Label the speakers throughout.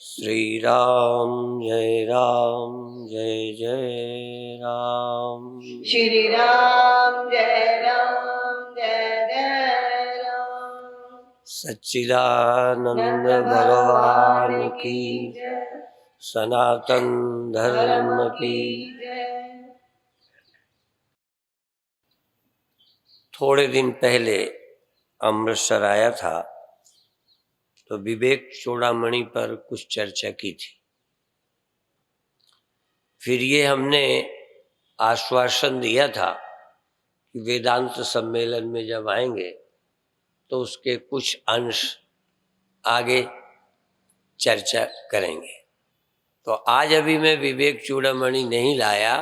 Speaker 1: श्री राम जय राम जय जय राम।
Speaker 2: श्री राम जय राम।
Speaker 1: सच्चिदानंद भगवान की
Speaker 2: जय।
Speaker 1: सनातन धर्म की।
Speaker 2: जय।
Speaker 1: थोड़े दिन पहले अमृतसर आया था तो विवेक चूड़ामणि पर कुछ चर्चा की थी। फिर ये हमने आश्वासन दिया था कि वेदांत सम्मेलन में जब आएंगे तो उसके कुछ अंश आगे चर्चा करेंगे। तो आज अभी मैं विवेक चूड़ामणि नहीं लाया,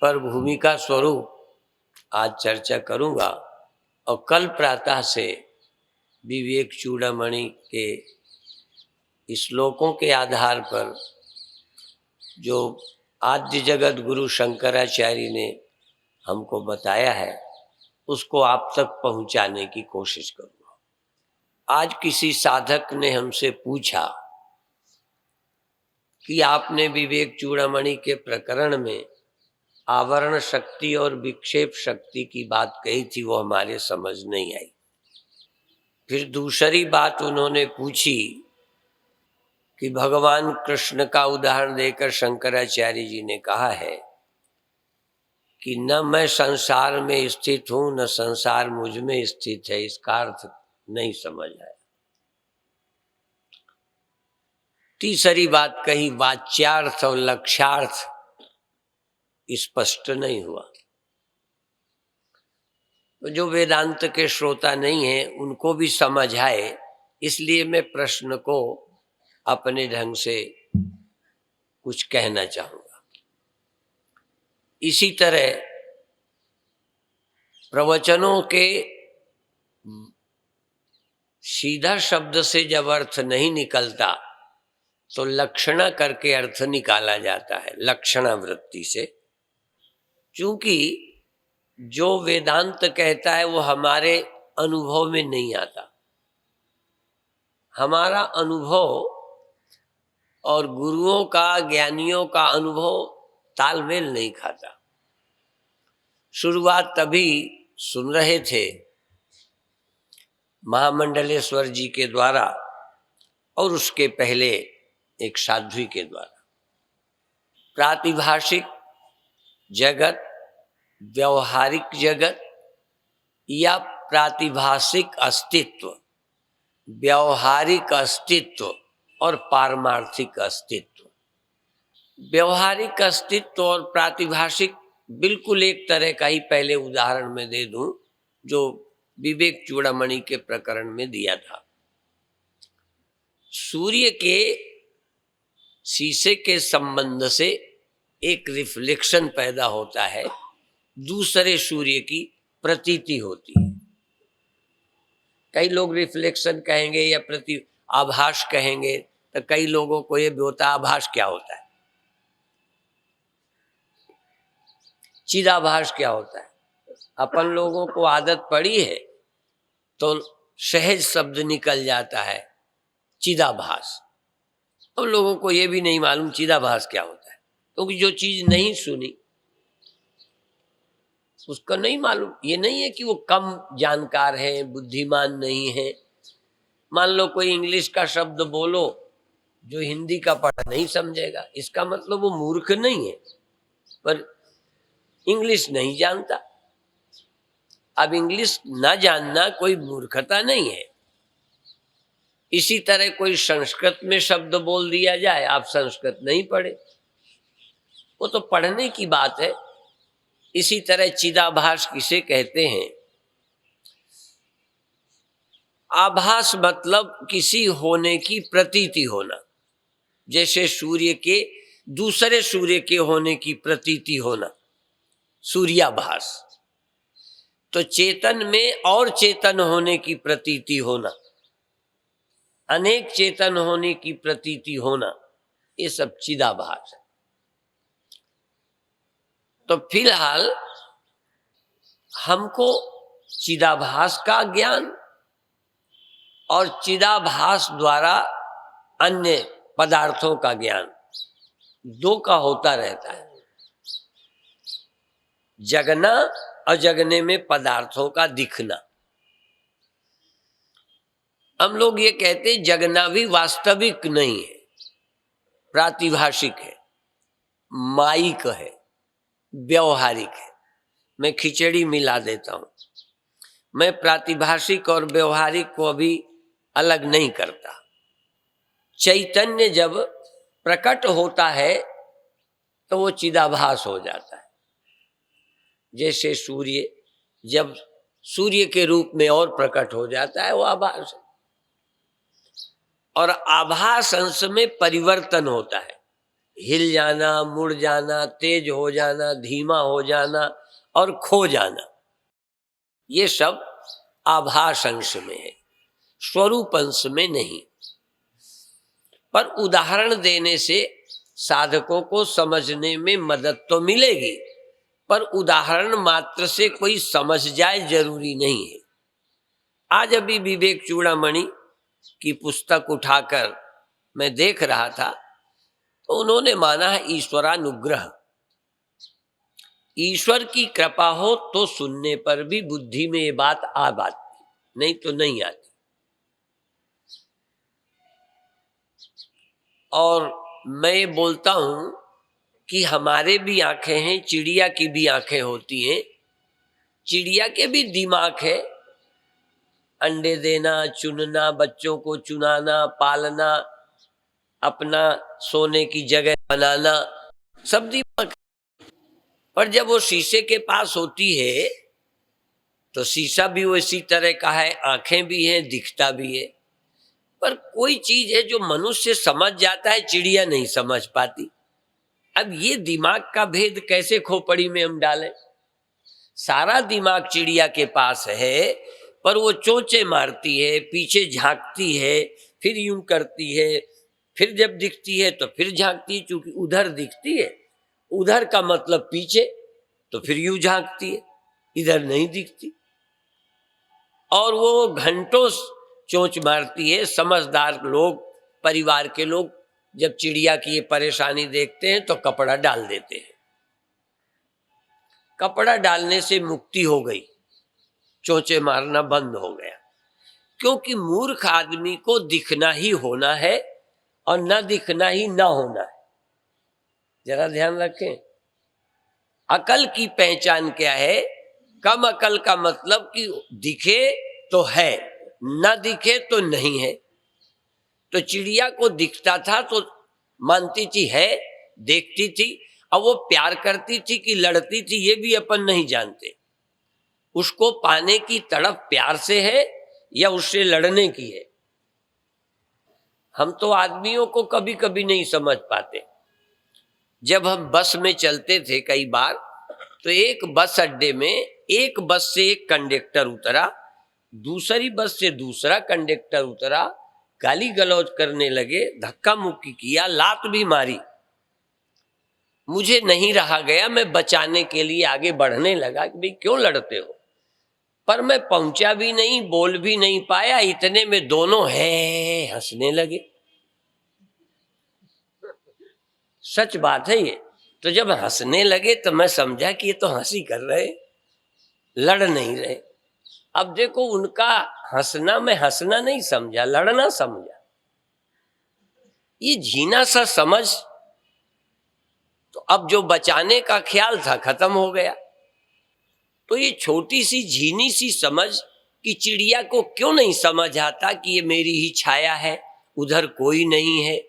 Speaker 1: पर भूमिका स्वरूप आज चर्चा करूंगा और कल प्रातः से विवेक चूड़ामणि के श्लोकों के आधार पर जो आद्य जगत गुरु शंकराचार्य ने हमको बताया है उसको आप तक पहुंचाने की कोशिश करूंगा। आज किसी साधक ने हमसे पूछा कि आपने विवेक चूड़ामणि के प्रकरण में आवरण शक्ति और विक्षेप शक्ति की बात कही थी, वो हमारे समझ नहीं आई। फिर दूसरी बात उन्होंने पूछी कि भगवान कृष्ण का उदाहरण देकर शंकराचार्य जी ने कहा है कि न मैं संसार में स्थित हूं न संसार मुझ में स्थित है। इसका अर्थ नहीं समझ आया। तीसरी बात कही, वाच्यार्थ और लक्ष्यार्थ स्पष्ट नहीं हुआ। तो जो वेदांत के श्रोता नहीं है उनको भी समझ आए, इसलिए मैं प्रश्न को अपने ढंग से कुछ कहना चाहूंगा। इसी तरह प्रवचनों के सीधा शब्द से जब अर्थ नहीं निकलता तो लक्षणा करके अर्थ निकाला जाता है, लक्षणा वृत्ति से। क्योंकि जो वेदांत कहता है वो हमारे अनुभव में नहीं आता। हमारा अनुभव और गुरुओं का, ज्ञानियों का अनुभव तालमेल नहीं खाता। शुरुआत तभी सुन रहे थे महामंडलेश्वर जी के द्वारा और उसके पहले एक साध्वी के द्वारा। प्रातिभाषिक जगत, व्यवहारिक जगत या प्रातिभाषिक अस्तित्व, व्यवहारिक अस्तित्व और पारमार्थिक अस्तित्व। व्यवहारिक अस्तित्व और प्रातिभाषिक बिल्कुल एक तरह का ही पहले उदाहरण मैं दे दूं जो विवेक चूड़ामणि के प्रकरण में दिया था। सूर्य के शीशे के संबंध से एक रिफ्लेक्शन पैदा होता है, दूसरे सूर्य की प्रतीति होती है। कई लोग रिफ्लेक्शन कहेंगे या प्रति आभास कहेंगे, तो कई लोगों को ये भी होता है आभास क्या होता है, चिदाभास क्या होता है। अपन लोगों को आदत पड़ी है तो सहज शब्द निकल जाता है चिदाभास। अब लोगों को ये भी नहीं मालूम चिदाभास क्या होता है, क्योंकि जो चीज नहीं सुनी उसका नहीं मालूम। ये नहीं है कि वो कम जानकार है, बुद्धिमान नहीं है। मान लो कोई इंग्लिश का शब्द बोलो जो हिंदी का पढ़ा नहीं समझेगा, इसका मतलब वो मूर्ख नहीं है, पर इंग्लिश नहीं जानता। अब इंग्लिश ना जानना कोई मूर्खता नहीं है। इसी तरह कोई संस्कृत में शब्द बोल दिया जाए, आप संस्कृत नहीं पढ़े, वो तो पढ़ने की बात है। इसी तरह चिदाभास किसे कहते हैं? आभास मतलब किसी होने की प्रतीति होना, जैसे सूर्य के दूसरे सूर्य के होने की प्रतीति होना, सूर्याभास। तो चेतन में और चेतन होने की प्रतीति होना, अनेक चेतन होने की प्रतीति होना, ये सब चिदाभास है। तो फिलहाल हमको चिदाभास का ज्ञान और चिदाभास द्वारा अन्य पदार्थों का ज्ञान, दो का होता रहता है। जगना और जगने में पदार्थों का दिखना। हम लोग ये कहते जगना भी वास्तविक नहीं है, प्रातिभाषिक है, माइक है, व्यवहारिक है। मैं खिचड़ी मिला देता हूं। मैं प्रातिभाषिक और व्यवहारिक को अभी अलग नहीं करता। चैतन्य जब प्रकट होता है तो वो चिदाभास हो जाता है। जैसे सूर्य जब सूर्य के रूप में और प्रकट हो जाता है, वो आभास है। और आभास अंश में परिवर्तन होता है, हिल जाना, मुड़ जाना, तेज हो जाना, धीमा हो जाना और खो जाना, ये सब आभास अंश में है, स्वरूप अंश में नहीं। पर उदाहरण देने से साधकों को समझने में मदद तो मिलेगी, पर उदाहरण मात्र से कोई समझ जाए जरूरी नहीं है। आज अभी विवेक चूड़ामणि की पुस्तक उठाकर मैं देख रहा था, तो उन्होंने माना है ईश्वरानुग्रह। ईश्वर की कृपा हो तो सुनने पर भी बुद्धि में ये बात आ पाती, नहीं तो नहीं आती। और मैं बोलता हूं कि हमारे भी आंखें हैं, चिड़िया की भी आंखें होती हैं, चिड़िया के भी दिमाग है। अंडे देना, चुनना, बच्चों को चुनाना, पालना, अपना सोने की जगह बनाना, सब दिमाग। पर जब वो शीशे के पास होती है तो शीशा भी उसी तरह का है, आंखें भी हैं, दिखता भी है। पर कोई चीज है जो मनुष्य समझ जाता है, चिड़िया नहीं समझ पाती। अब ये दिमाग का भेद कैसे खोपड़ी में हम डालें? सारा दिमाग चिड़िया के पास है, पर वो चोंचे मारती है, पीछे झांकती है, फिर यूं करती है, फिर जब दिखती है तो फिर झांकती है। चूंकि उधर दिखती है, उधर का मतलब पीछे, तो फिर यूं झांकती है, इधर नहीं दिखती। और वो घंटों चोंच मारती है। समझदार लोग, परिवार के लोग जब चिड़िया की ये परेशानी देखते हैं तो कपड़ा डाल देते हैं। कपड़ा डालने से मुक्ति हो गई, चोंचे मारना बंद हो गया। क्योंकि मूर्ख आदमी को दिखना ही होना है और न दिखना ही ना होना है। जरा ध्यान रखें, अकल की पहचान क्या है? कम अकल का मतलब कि दिखे तो है, न दिखे तो नहीं है। तो चिड़िया को दिखता था तो मानती थी है, देखती थी। अब वो प्यार करती थी कि लड़ती थी, ये भी अपन नहीं जानते। उसको पाने की तड़प प्यार से है या उससे लड़ने की है, हम तो आदमियों को कभी कभी नहीं समझ पाते। जब हम बस में चलते थे कई बार, तो एक बस अड्डे में एक बस से एक कंडक्टर उतरा, दूसरी बस से दूसरा कंडक्टर उतरा, गाली गलौज करने लगे, धक्का मुक्की किया, लात भी मारी। मुझे नहीं रहा गया, मैं बचाने के लिए आगे बढ़ने लगा कि भाई क्यों लड़ते हो। पर मैं पहुंचा भी नहीं, बोल भी नहीं पाया, इतने में दोनों है हंसने लगे। सच बात है ये। तो जब हंसने लगे तो मैं समझा कि ये तो हंसी कर रहे, लड़ नहीं रहे। अब देखो, उनका हंसना मैं हंसना नहीं समझा, लड़ना समझा। ये झीना सा समझ, तो अब जो बचाने का ख्याल था खत्म हो गया। तो ये छोटी सी झीनी सी समझ कि चिड़िया को क्यों नहीं समझ आता कि ये मेरी ही छाया है, उधर कोई नहीं है,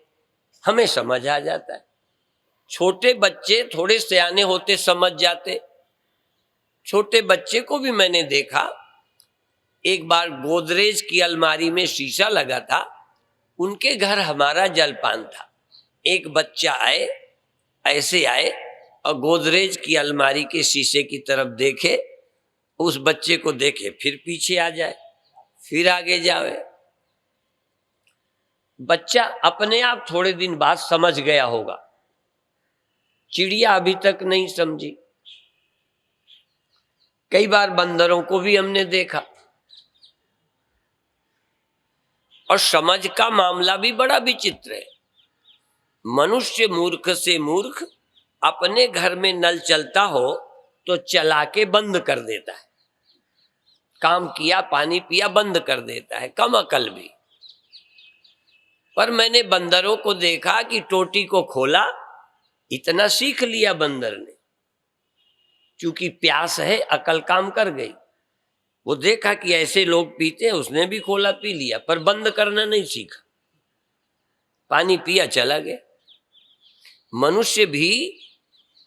Speaker 1: हमें समझ आ जाता है। छोटे बच्चे थोड़े सयाने होते समझ जाते। छोटे बच्चे को भी मैंने देखा, एक बार गोदरेज की अलमारी में शीशा लगा था, उनके घर हमारा जलपान था। एक बच्चा आए, ऐसे आए और गोदरेज की अलमारी के शीशे की तरफ देखे, उस बच्चे को देखे, फिर पीछे आ जाए, फिर आगे जाए। बच्चा अपने आप थोड़े दिन बाद समझ गया होगा, चिड़िया अभी तक नहीं समझी। कई बार बंदरों को भी हमने देखा, और समझ का मामला भी बड़ा विचित्र है। मनुष्य मूर्ख से मूर्ख अपने घर में नल चलता हो तो चला के बंद कर देता है, काम किया पानी पिया बंद कर देता है, कम अकल भी। पर मैंने बंदरों को देखा कि टोटी को खोला, इतना सीख लिया बंदर ने, क्योंकि प्यास है, अकल काम कर गई। वो देखा कि ऐसे लोग पीते हैं, उसने भी खोला पी लिया, पर बंद करना नहीं सीखा, पानी पिया चला गया। मनुष्य भी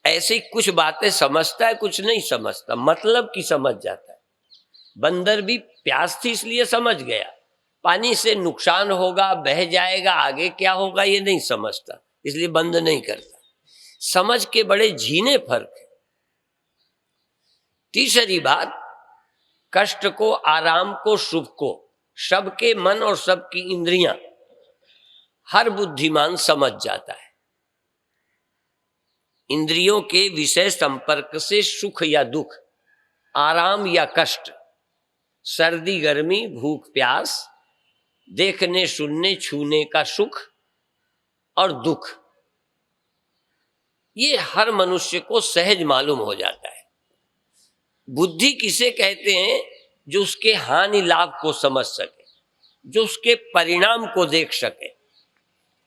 Speaker 1: ऐसी कुछ बातें समझता है, कुछ नहीं समझता, मतलब की समझ जाता है। बंदर भी प्यास थी इसलिए समझ गया, पानी से नुकसान होगा, बह जाएगा, आगे क्या होगा ये नहीं समझता, इसलिए बंद नहीं करता। समझ के बड़े झीने फर्क है। तीसरी बात, कष्ट को, आराम को, सुख को सबके मन और सबकी इंद्रियां, हर बुद्धिमान समझ जाता है। इंद्रियों के विषय संपर्क से सुख या दुख, आराम या कष्ट, सर्दी गर्मी, भूख प्यास, देखने सुनने छूने का सुख और दुख, ये हर मनुष्य को सहज मालूम हो जाता है। बुद्धि किसे कहते हैं? जो उसके हानि लाभ को समझ सके, जो उसके परिणाम को देख सके।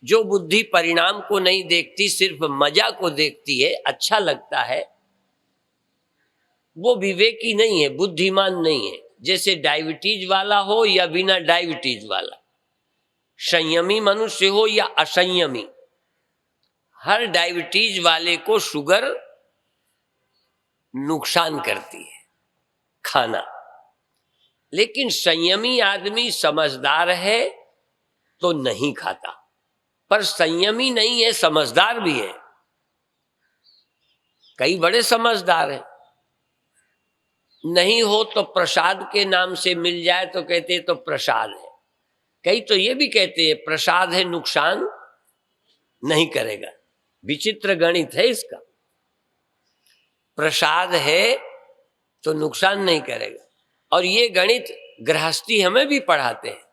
Speaker 1: जो बुद्धि परिणाम को नहीं देखती, सिर्फ मजा को देखती है, अच्छा लगता है, वो विवेकी नहीं है, बुद्धिमान नहीं है। जैसे डायबिटीज वाला हो या बिना डायबिटीज वाला, संयमी मनुष्य हो या असंयमी, हर डायबिटीज वाले को शुगर नुकसान करती है खाना, लेकिन संयमी आदमी समझदार है तो नहीं खाता। पर संयमी नहीं है, समझदार भी है। कई बड़े समझदार हैं, नहीं हो तो प्रसाद के नाम से मिल जाए तो कहते हैं तो प्रसाद है। कई तो ये भी कहते हैं प्रसाद है, नुकसान नहीं करेगा। विचित्र गणित है इसका, प्रसाद है तो नुकसान नहीं करेगा। और ये गणित गृहस्थी हमें भी पढ़ाते हैं।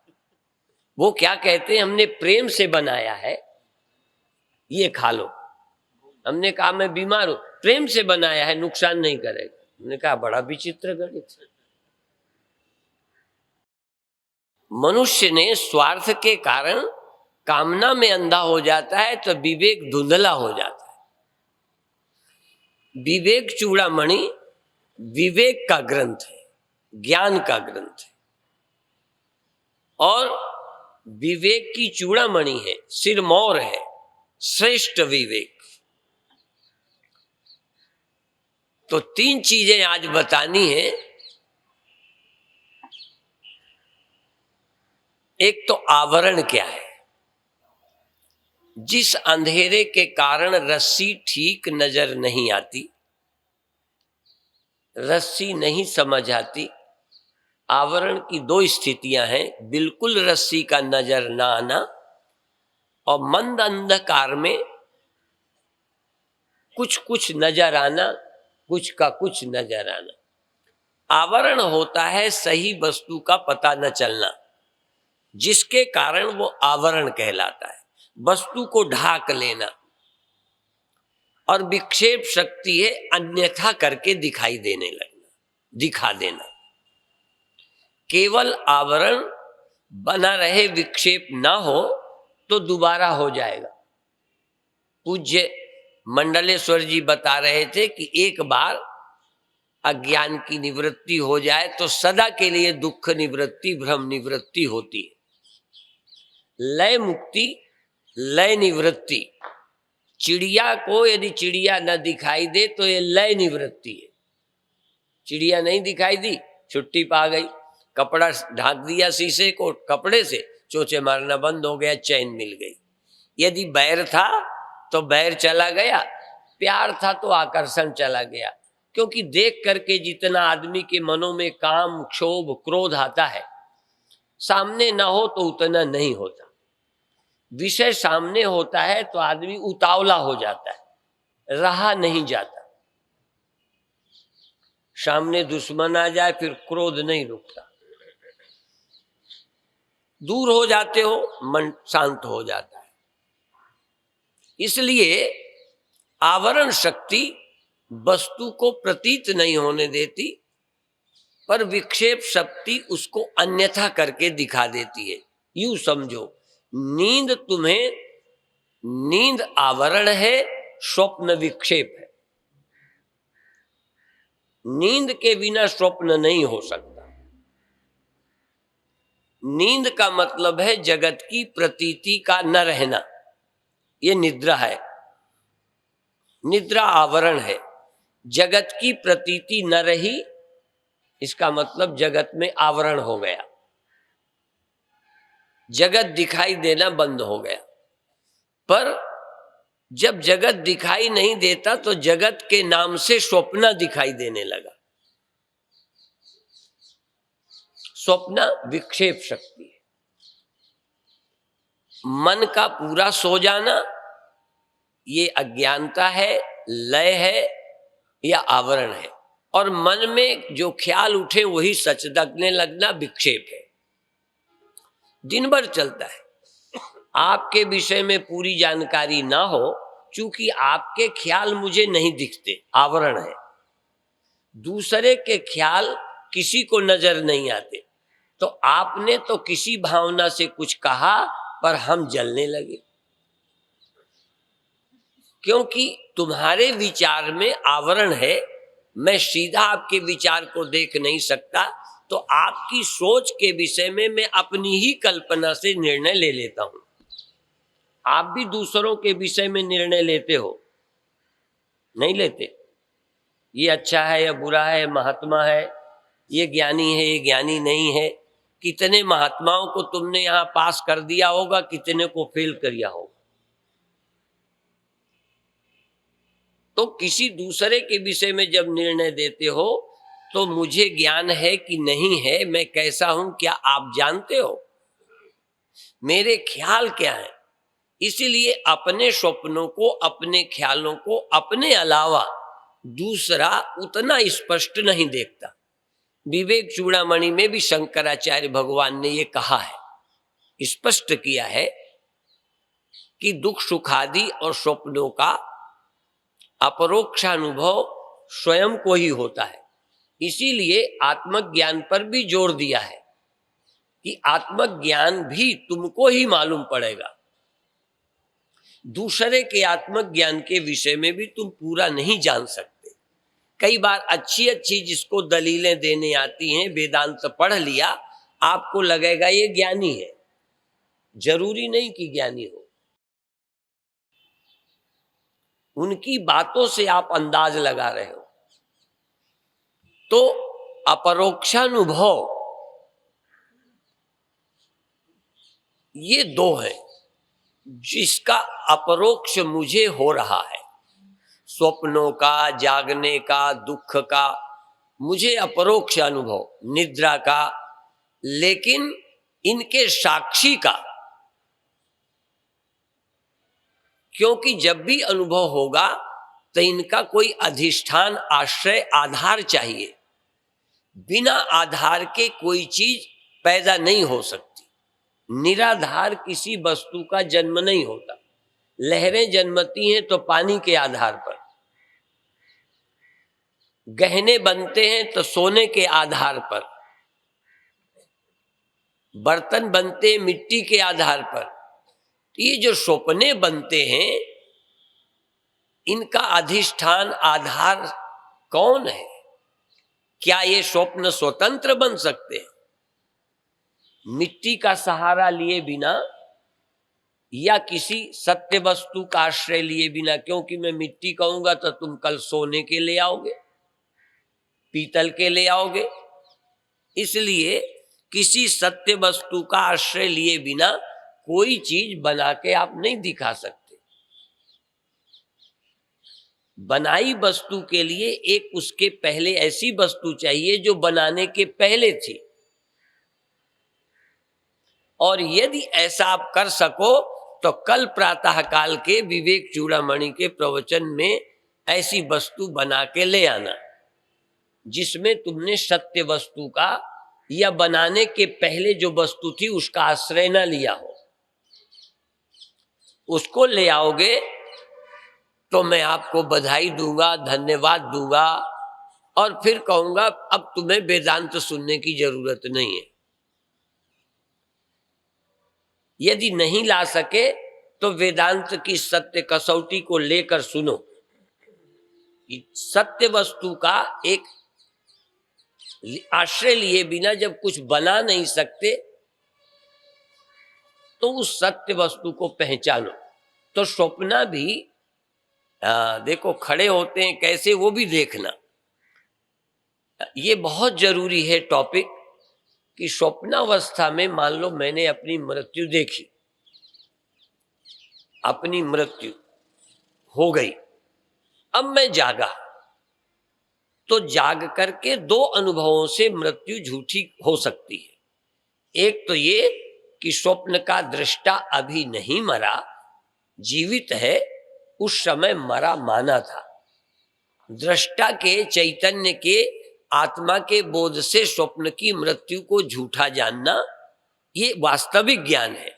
Speaker 1: वो क्या कहते हैं, हमने प्रेम से बनाया है, ये खा लो। हमने कहा मैं बीमार हूं, प्रेम से बनाया है, नुकसान नहीं करेगा। हमने कहा बड़ा विचित्र गणित। मनुष्य ने स्वार्थ के कारण कामना में अंधा हो जाता है तो विवेक धुंधला हो जाता है। विवेक चूड़ामणि विवेक का ग्रंथ है, ज्ञान का ग्रंथ है, और विवेक की चूड़ामणि है, सिरमौर है, श्रेष्ठ विवेक। तो तीन चीजें आज बतानी है। एक तो आवरण क्या है, जिस अंधेरे के कारण रस्सी ठीक नजर नहीं आती, रस्सी नहीं समझ आती। आवरण की दो स्थितियां हैं, बिल्कुल रस्सी का नजर ना आना और मंद अंधकार में कुछ कुछ नजर आना, कुछ का कुछ नजर आना। आवरण होता है सही वस्तु का पता न चलना, जिसके कारण वो आवरण कहलाता है। वस्तु को ढाक लेना, और विक्षेप शक्ति है अन्यथा करके दिखाई देने लगना, दिखा देना। केवल आवरण बना रहे, विक्षेप ना हो तो दोबारा हो जाएगा। पूज्य मंडलेश्वर जी बता रहे थे कि एक बार अज्ञान की निवृत्ति हो जाए तो सदा के लिए दुख निवृत्ति, भ्रम निवृत्ति होती है। लय मुक्ति, लय निवृत्ति। चिड़िया को यदि चिड़िया न दिखाई दे तो ये लय निवृत्ति है। चिड़िया नहीं दिखाई दी, छुट्टी पा गई, कपड़ा ढाक दिया शीशे को, कपड़े से चोचे मारना बंद हो गया, चैन मिल गई। यदि बैर था तो बैर चला गया, प्यार था तो आकर्षण चला गया। क्योंकि देख करके जितना आदमी के मनों में काम, क्षोभ, क्रोध आता है, सामने ना हो तो उतना नहीं होता। विषय सामने होता है तो आदमी उतावला हो जाता है, रहा नहीं जाता। सामने दुश्मन आ जाए फिर क्रोध नहीं रुकता। दूर हो जाते हो, मन शांत हो जाता है। इसलिए आवरण शक्ति वस्तु को प्रतीत नहीं होने देती, पर विक्षेप शक्ति उसको अन्यथा करके दिखा देती है। यूं समझो, नींद आवरण है, स्वप्न विक्षेप है। नींद के बिना स्वप्न नहीं हो सकता। नींद का मतलब है जगत की प्रतीति का न रहना, ये निद्रा है। निद्रा आवरण है, जगत की प्रतीति न रही, इसका मतलब जगत में आवरण हो गया, जगत दिखाई देना बंद हो गया। पर जब जगत दिखाई नहीं देता तो जगत के नाम से स्वप्न दिखाई देने लगा। स्वप्न विक्षेप शक्ति है। मन का पूरा सो जाना ये अज्ञानता है, लय है या आवरण है। और मन में जो ख्याल उठे वही सच लगने लगना विक्षेप है। दिन भर चलता है, आपके विषय में पूरी जानकारी ना हो, चूंकि आपके ख्याल मुझे नहीं दिखते, आवरण है। दूसरे के ख्याल किसी को नजर नहीं आते, तो आपने तो किसी भावना से कुछ कहा पर हम जलने लगे, क्योंकि तुम्हारे विचार में आवरण है। मैं सीधा आपके विचार को देख नहीं सकता, तो आपकी सोच के विषय में मैं अपनी ही कल्पना से निर्णय ले लेता हूं। आप भी दूसरों के विषय में निर्णय लेते हो? नहीं लेते। ये अच्छा है या बुरा है, महात्मा है, ये ज्ञानी है, ये ज्ञानी नहीं है। कितने महात्माओं को तुमने यहां पास कर दिया होगा, कितने को फेल किया होगा। तो किसी दूसरे के विषय में जब निर्णय देते हो तो मुझे ज्ञान है कि नहीं है, मैं कैसा हूं, क्या आप जानते हो? मेरे ख्याल क्या है? इसीलिए अपने स्वप्नों को, अपने ख्यालों को अपने अलावा दूसरा उतना स्पष्ट नहीं देखता। विवेक चूड़ामणि में भी शंकराचार्य भगवान ने ये कहा है, स्पष्ट किया है कि दुख सुखादि और स्वप्नों का अपरोक्षानुभव स्वयं को ही होता है। इसीलिए आत्मज्ञान पर भी जोर दिया है कि आत्मज्ञान भी तुमको ही मालूम पड़ेगा। दूसरे के आत्मज्ञान के विषय में भी तुम पूरा नहीं जान सकते। कई बार अच्छी अच्छी जिसको दलीलें देने आती हैं, वेदांत पढ़ लिया, आपको लगेगा ये ज्ञानी है, जरूरी नहीं कि ज्ञानी हो। उनकी बातों से आप अंदाज लगा रहे हो। तो अपरोक्षानुभव ये दो है, जिसका अपरोक्ष मुझे हो रहा है। स्वप्नों का, जागने का, दुख का मुझे अपरोक्ष अनुभव, निद्रा का, लेकिन इनके साक्षी का, क्योंकि जब भी अनुभव होगा तो इनका कोई अधिष्ठान, आश्रय, आधार चाहिए। बिना आधार के कोई चीज पैदा नहीं हो सकती। निराधार किसी वस्तु का जन्म नहीं होता। लहरें जन्मती हैं तो पानी के आधार पर, गहने बनते हैं तो सोने के आधार पर, बर्तन बनते हैं मिट्टी के आधार पर। ये जो स्वप्ने बनते हैं, इनका अधिष्ठान, आधार कौन है? क्या ये स्वप्न स्वतंत्र बन सकते हैं? मिट्टी का सहारा लिए बिना या किसी सत्य वस्तु का आश्रय लिए बिना? क्योंकि मैं मिट्टी कहूंगा तो तुम कल सोने के ले आओगे, पीतल के ले आओगे। इसलिए किसी सत्य वस्तु का आश्रय लिए बिना कोई चीज बना के आप नहीं दिखा सकते। बनाई वस्तु के लिए एक उसके पहले ऐसी वस्तु चाहिए जो बनाने के पहले थी। और यदि ऐसा आप कर सको तो कल प्रातः काल के विवेक चूड़ामणि के प्रवचन में ऐसी वस्तु बना के ले आना जिसमें तुमने सत्य वस्तु का या बनाने के पहले जो वस्तु थी उसका आश्रय न लिया हो, उसको ले आओगे तो मैं आपको बधाई दूंगा, धन्यवाद दूंगा और फिर कहूंगा अब तुम्हें वेदांत सुनने की जरूरत नहीं है। यदि नहीं ला सके तो वेदांत की सत्य कसौटी को लेकर सुनो। सत्य वस्तु का एक आश्रय लिए बिना जब कुछ बना नहीं सकते तो उस सत्य वस्तु को पहचानो। तो स्वप्न भी देखो खड़े होते हैं कैसे, वो भी देखना। ये बहुत जरूरी है टॉपिक कि स्वप्नावस्था में मान लो मैंने अपनी मृत्यु देखी, अपनी मृत्यु हो गई, अब मैं जागा, तो जाग करके दो अनुभवों से मृत्यु झूठी हो सकती है। एक तो ये कि स्वप्न का दृष्टा अभी नहीं मरा, जीवित है, उस समय मरा माना था। दृष्टा के चैतन्य के आत्मा के बोध से स्वप्न की मृत्यु को झूठा जानना ये वास्तविक ज्ञान है।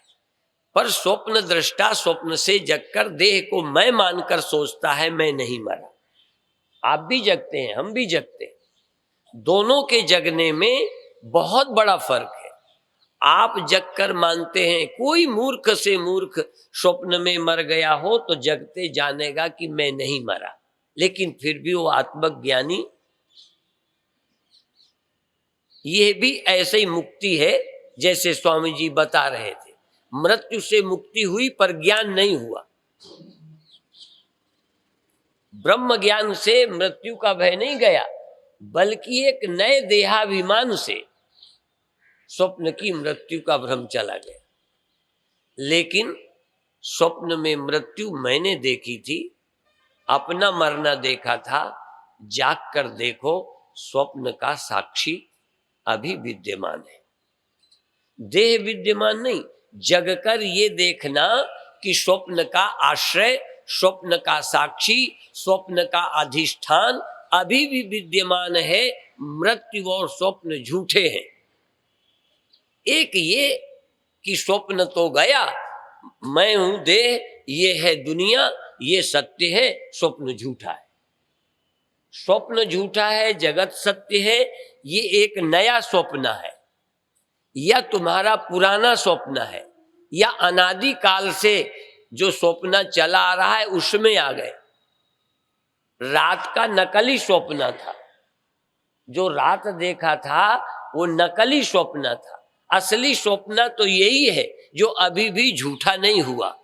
Speaker 1: पर स्वप्न दृष्टा स्वप्न से जगकर देह को मैं मानकर सोचता है मैं नहीं मरा। आप भी जगते हैं, हम भी जगते हैं, दोनों के जगने में बहुत बड़ा फर्क है। आप जगकर मानते हैं, कोई मूर्ख से मूर्ख स्वप्न में मर गया हो तो जगते जानेगा कि मैं नहीं मरा, लेकिन फिर भी वो आत्मज्ञानी। ये भी ऐसे ही मुक्ति है जैसे स्वामी जी बता रहे थे, मृत्यु से मुक्ति हुई पर ज्ञान नहीं हुआ। ब्रह्म ज्ञान से मृत्यु का भय नहीं गया, बल्कि एक नए देहाभिमान से स्वप्न की मृत्यु का भ्रम चला गया। लेकिन स्वप्न में मृत्यु मैंने देखी थी, अपना मरना देखा था। जाग कर देखो, स्वप्न का साक्षी अभी विद्यमान है, देह विद्यमान नहीं। जगकर ये देखना कि स्वप्न का आश्रय, स्वप्न का साक्षी, स्वप्न का अधिष्ठान अभी भी विद्यमान है। मृत्यु और स्वप्न झूठे हैं। एक ये कि स्वप्न तो गया, मैं हूं देह, ये है दुनिया, ये सत्य है, स्वप्न झूठा है। स्वप्न झूठा है, जगत सत्य है। ये एक नया स्वप्न है, या तुम्हारा पुराना स्वप्न है, या अनादि काल से जो स्वप्न चला आ रहा है उसमें आ गए। रात का नकली स्वप्न था, जो रात देखा था वो नकली स्वप्न था। असली स्वप्न तो यही है जो अभी भी झूठा नहीं हुआ।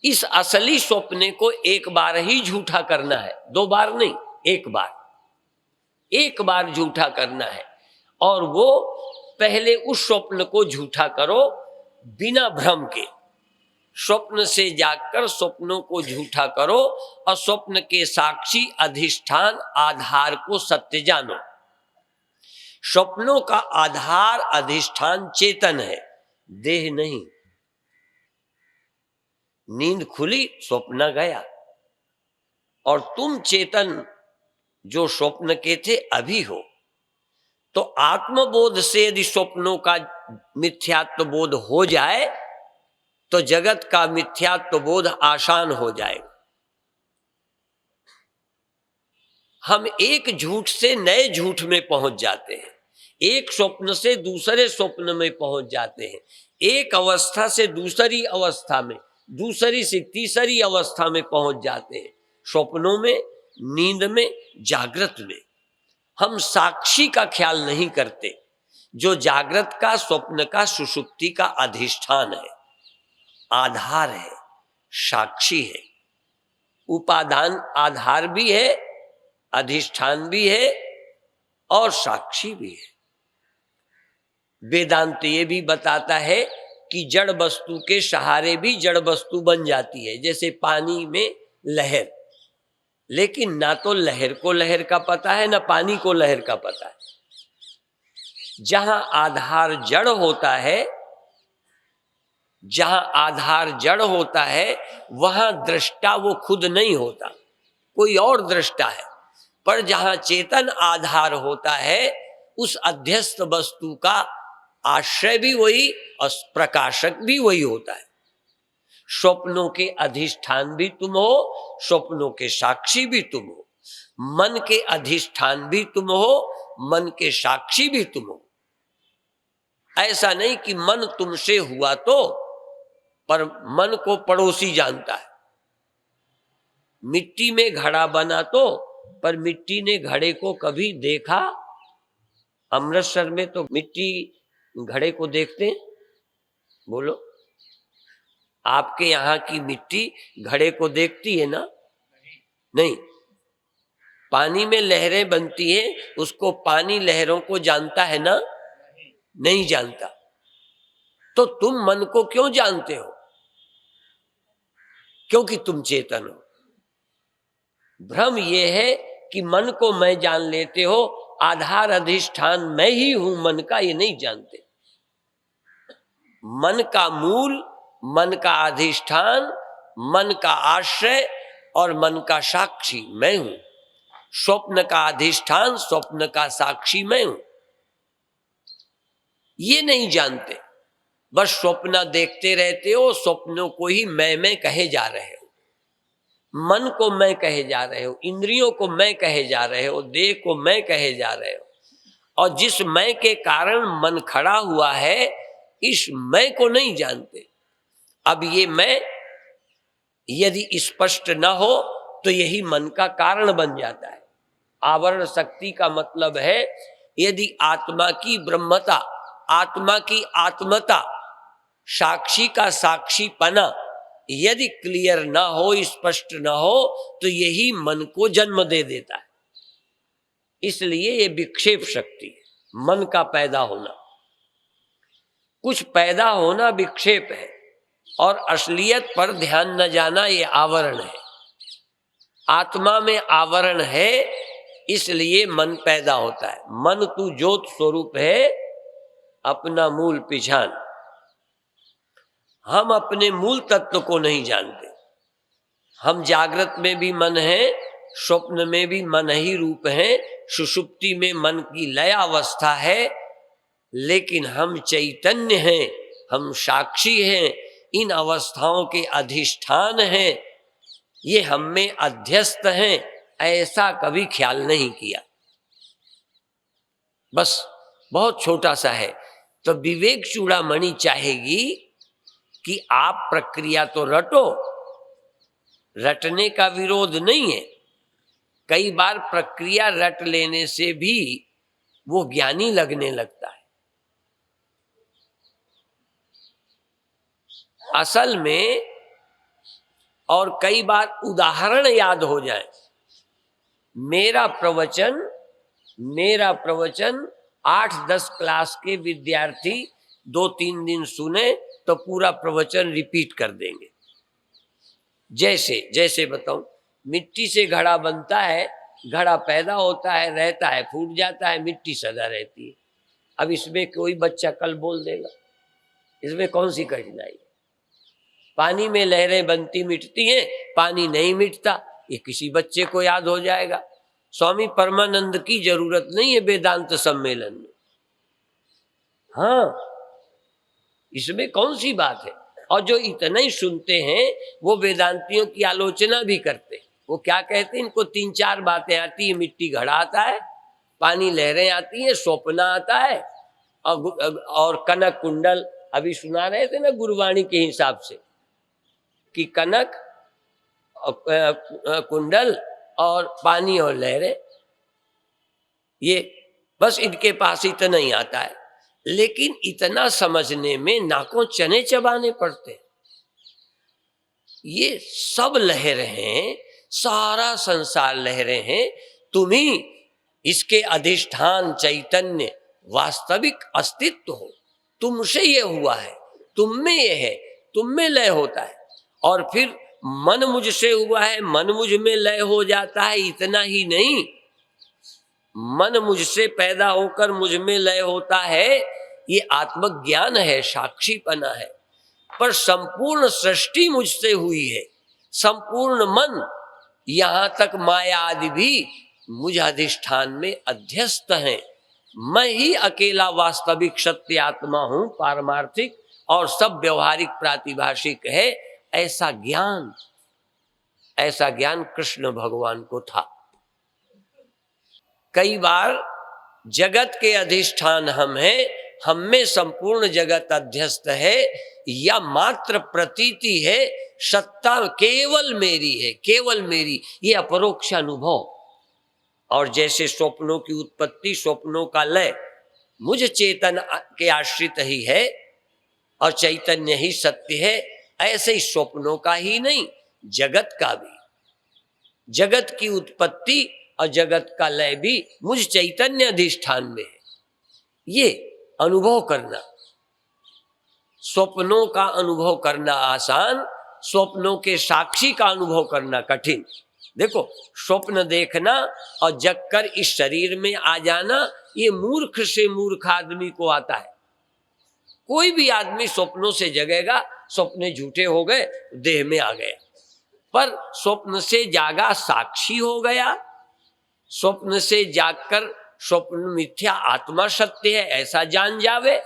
Speaker 1: इस असली स्वप्ने को एक बार ही झूठा करना है, दो बार नहीं, एक बार झूठा करना है। और वो पहले उस स्वप्न को झूठा करो बिना भ्रम के। स्वप्न से जागकर स्वप्नों को झूठा करो और स्वप्न के साक्षी अधिष्ठान आधार को सत्य जानो। स्वप्नों का आधार अधिष्ठान चेतन है, देह नहीं। नींद खुली, स्वप्न गया, और तुम चेतन जो स्वप्न के थे अभी हो। तो आत्मबोध से यदि स्वप्नों का मिथ्यात्व बोध हो जाए तो जगत का मिथ्यात्व बोध आसान हो जाएगा। हम एक झूठ से नए झूठ में पहुंच जाते हैं, एक स्वप्न से दूसरे स्वप्न में पहुंच जाते हैं, एक अवस्था से दूसरी अवस्था में, दूसरी से तीसरी अवस्था में पहुंच जाते हैं। स्वप्नों में, नींद में, जागृत में हम साक्षी का ख्याल नहीं करते, जो जागृत का, स्वप्न का, सुषुप्ति का अधिष्ठान है, आधार है, साक्षी है। उपादान आधार भी है, अधिष्ठान भी है और साक्षी भी है। वेदांत ये भी बताता है कि जड़ वस्तु के सहारे भी जड़ वस्तु बन जाती है, जैसे पानी में लहर। लेकिन ना तो लहर को लहर का पता है, ना पानी को लहर का पता है। जहां आधार जड़ होता है, जहां आधार जड़ होता है, वहां दृष्टा वो खुद नहीं होता, कोई और दृष्टा है। पर जहां चेतन आधार होता है उस अध्यस्त वस्तु का आश्रय भी वही और प्रकाशक भी वही होता है। स्वप्नों के अधिष्ठान भी तुम हो, स्वप्नों के साक्षी भी तुम हो, मन के अधिष्ठान भी तुम हो, मन के साक्षी भी तुम हो। ऐसा नहीं कि मन तुमसे हुआ तो, पर मन को पड़ोसी जानता है। मिट्टी में घड़ा बना तो, पर मिट्टी ने घड़े को कभी देखा? अमृतसर में तो मिट्टी घड़े को देखते हैं? बोलो, आपके यहां की मिट्टी घड़े को देखती है ना? नहीं। पानी में लहरें बनती है, उसको पानी लहरों को जानता है ना? नहीं जानता। तो तुम मन को क्यों जानते हो? क्योंकि तुम चेतन हो। भ्रम यह है कि मन को मैं जान लेते हो, आधार अधिष्ठान मैं ही हूं मन का, ये नहीं जानते। मन का मूल, मन का अधिष्ठान, मन का आश्रय और मन का साक्षी मैं हूं। स्वप्न का अधिष्ठान, स्वप्न का साक्षी मैं हूं। ये नहीं जानते, बस स्वप्न देखते रहते हो, स्वप्नों को ही मैं कहे जा रहे हो, मन को मैं कहे जा रहे हो, इंद्रियों को मैं कहे जा रहे हो, देह को मैं कहे जा रहे हो। और जिस मैं के कारण मन खड़ा हुआ है, इस मैं को नहीं जानते। अब ये मैं यदि स्पष्ट न हो तो यही मन का कारण बन जाता है। आवरण शक्ति का मतलब है, यदि आत्मा की ब्रह्मता, आत्मा की आत्मता, साक्षी का साक्षीपना यदि क्लियर ना हो, स्पष्ट ना हो, तो यही मन को जन्म दे देता है। इसलिए ये विक्षेप शक्ति है, मन का पैदा होना। कुछ पैदा होना विक्षेप है, और असलियत पर ध्यान न जाना ये आवरण है। आत्मा में आवरण है, इसलिए मन पैदा होता है। मन तू ज्योत स्वरूप है, अपना मूल पिछान। हम अपने मूल तत्व को नहीं जानते। हम जागृत में भी मन है, स्वप्न में भी मन ही रूप है, सुषुप्ति में मन की लय अवस्था है, लेकिन हम चैतन्य हैं, हम साक्षी हैं, इन अवस्थाओं के अधिष्ठान हैं, ये हम में अध्यस्त हैं, ऐसा कभी ख्याल नहीं किया। बस बहुत छोटा सा है। तो विवेक चूड़ामणि चाहेगी कि आप प्रक्रिया तो रटो, रटने का विरोध नहीं है। कई बार प्रक्रिया रट लेने से भी वो ज्ञानी लगने लगता है। असल में, और कई बार उदाहरण याद हो जाए। मेरा प्रवचन 8-10 क्लास के विद्यार्थी 2-3 दिन सुने तो पूरा प्रवचन रिपीट कर देंगे। जैसे बताऊं, मिट्टी से घड़ा बनता है, घड़ा पैदा होता है, रहता है, फूट जाता है, मिट्टी सदा रहती है। अब इसमें कोई बच्चा कल बोल देगा, इसमें कौन सी कठिनाई? पानी में लहरें बनती मिटती हैं, पानी नहीं मिटता, ये किसी बच्चे को याद हो जाएगा। स्वामी परमानंद की जरूरत नहीं है वेदांत सम्मेलन में। हाँ, इसमें कौन सी बात है? और जो इतना ही सुनते हैं वो वेदांतियों की आलोचना भी करते हैं। वो क्या कहते हैं, इनको 3-4 बातें आती है। मिट्टी घड़ा आता है, पानी लहरें आती हैं, स्वप्न आता है, और कनक कुंडल। अभी सुना रहे थे ना गुरुवाणी के हिसाब से कि कनक, कुंडल और पानी और लहरें, ये बस इनके पास इतना ही आता है। लेकिन इतना समझने में नाकों चने चबाने पड़ते। ये सब लहरें हैं, सारा संसार लहरें हैं। तुम ही इसके अधिष्ठान चैतन्य वास्तविक अस्तित्व हो। तुमसे ये हुआ है, तुम में ये है, तुम में लय होता है। और फिर मन मुझसे हुआ है, मन मुझ में लय हो जाता है। इतना ही नहीं, मन मुझसे पैदा होकर मुझ में लय होता है, ये आत्मज्ञान है, साक्षीपना है। पर संपूर्ण सृष्टि मुझसे हुई है, संपूर्ण मन, यहां तक माया आदि भी मुझ अधिष्ठान में अध्यस्त हैं। मैं ही अकेला वास्तविक सत्य आत्मा हूं, पारमार्थिक, और सब व्यवहारिक प्रातिभाषिक है, ऐसा ज्ञान कृष्ण भगवान को था। कई बार जगत के अधिष्ठान हम हैं, हम में संपूर्ण जगत अध्यस्त है, या मात्र प्रतीति है, सत्ता केवल मेरी है, केवल मेरी, ये अपरोक्ष अनुभव। और जैसे स्वप्नों की उत्पत्ति, स्वप्नों का लय मुझ चेतन के आश्रित ही है और चैतन्य ही सत्य है, ऐसे ही स्वप्नों का ही नहीं, जगत का भी, जगत की उत्पत्ति और जगत का लय भी मुझ चैतन्य अधिष्ठान में है। ये अनुभव करना, स्वप्नों का अनुभव करना आसान, स्वप्नों के साक्षी का अनुभव करना कठिन। देखो, स्वप्न देखना और जगकर इस शरीर में आ जाना, ये मूर्ख से मूर्ख आदमी को आता है। कोई भी आदमी स्वप्नों से जगेगा, स्वप्ने झूठे हो गए, देह में आ गया, पर स्वप्न से जागा साक्षी हो गया, स्वप्न से जागकर स्वप्न मिथ्या, आत्मा सत्य है, ऐसा जान जावे।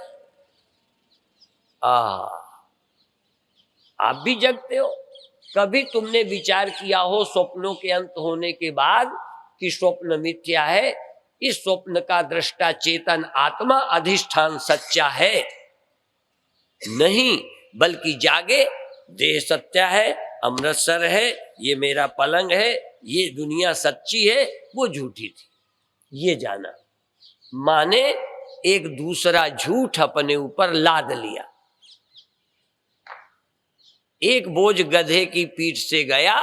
Speaker 1: आप भी जगते हो। कभी तुमने विचार किया हो स्वप्नों के अंत होने के बाद कि स्वप्न मिथ्या है, इस स्वप्न का दृष्टा चेतन आत्मा अधिष्ठान सच्चा है? नहीं, बल्कि जागे, देह सत्य है, अमृतसर है, ये मेरा पलंग है, ये दुनिया सच्ची है, वो झूठी थी, ये जाना। माने एक दूसरा झूठ अपने ऊपर लाद लिया। एक बोझ गधे की पीठ से गया,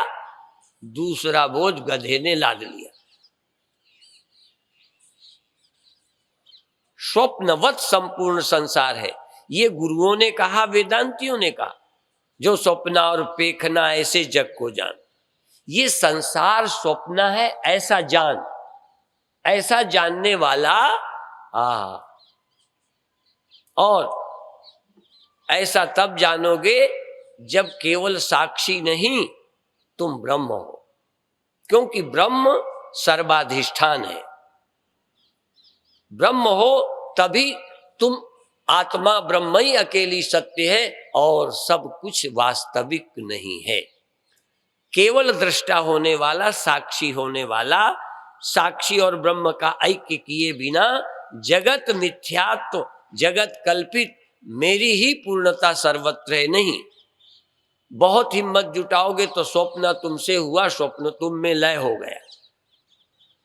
Speaker 1: दूसरा बोझ गधे ने लाद लिया। स्वप्नवत संपूर्ण संसार है, ये गुरुओं ने कहा, वेदांतियों ने कहा। जो स्वप्ना और पेखना ऐसे जग को जान, ये संसार स्वप्न है ऐसा जान, ऐसा जानने वाला और ऐसा तब जानोगे जब केवल साक्षी नहीं, तुम ब्रह्म हो, क्योंकि ब्रह्म सर्वाधिष्ठान है। ब्रह्म हो तभी तुम आत्मा ब्रह्म ही अकेली सत्य है और सब कुछ वास्तविक नहीं है। केवल दृष्टा होने वाला, साक्षी होने वाला, साक्षी और ब्रह्म का ऐक्य किए बिना जगत मिथ्यात्व, जगत कल्पित, मेरी ही पूर्णता सर्वत्र है नहीं। बहुत हिम्मत जुटाओगे तो स्वप्न तुमसे हुआ, स्वप्न तुम में लय हो गया,